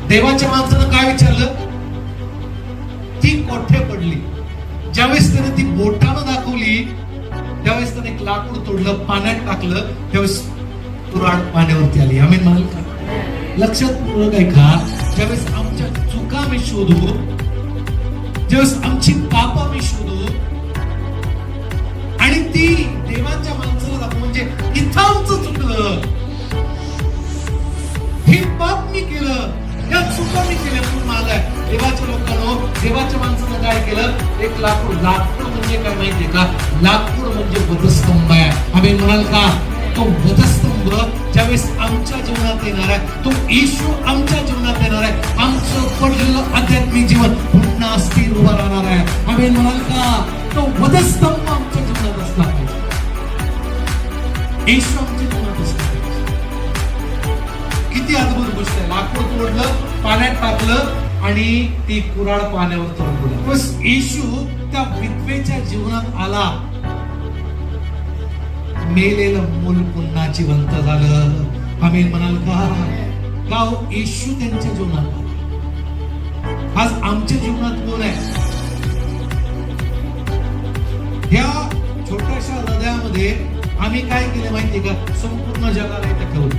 देवाच्या माणसानं काय विचारलं? ती कोठे पडली. ज्यावेळेस त्याने ती बोटानं दाखवली, त्यावेळेस त्याने एक लाकूड तोडलं, पाण्यात टाकलं, त्यावेळेस कुऱ्हाड पाण्यावरती आली. आम्ही म्हणाल का? लक्षात काय का? ज्यावेळेस आमच्या चुका मी शोधू, ज्यावेळेस आमची पापा मी शोधू आणि ती देवाच्या माणसाला दाखवू, म्हणजे इथं आमचं चुकलं, हे पाप मी केलं, या चुका मी केल्या म्हणून मागाय. देवाच्या लोकांनो, देवाच्या माणसानं काय केलं? एक लाकूड. लाकूड म्हणजे काय माहितीये का? लाकूड म्हणजे वधस्तंभ आहे. आम्ही म्हणाल का? तो वधस्तंभ ज्यावेळेस आमच्या जीवनात येणार आहे, तो येशू आमच्या जीवनात येणार आहे, आमचं पडलेलं आध्यात्मिक जीवन पुन्हा स्थिर उभं राहणार आहे. आम्ही म्हणाल का? तो वधस्तंभ आमच्या जीवनात असला पाहिजे. येशू आमच्या जीवनात असला पाहिजे. किती अद्भुत गोष्ट आहे. लाकूड तोडलं, पाण्यात टाकलं आणि ती कुऱ्हाड पाण्यावर तरंगली. बस येशू त्या विधवेच्या जीवनात आला, मेलेलं मूल पुन्हा जिवंत झालं. आम्ही म्हणाल का? येशू त्यांच्या जीवनात आला. आज आमच्या जीवनात कोण आहे? ह्या छोट्याशा हृदयामध्ये आम्ही काय केलं माहितीये का? संपूर्ण जगाला इथं ठेवलं.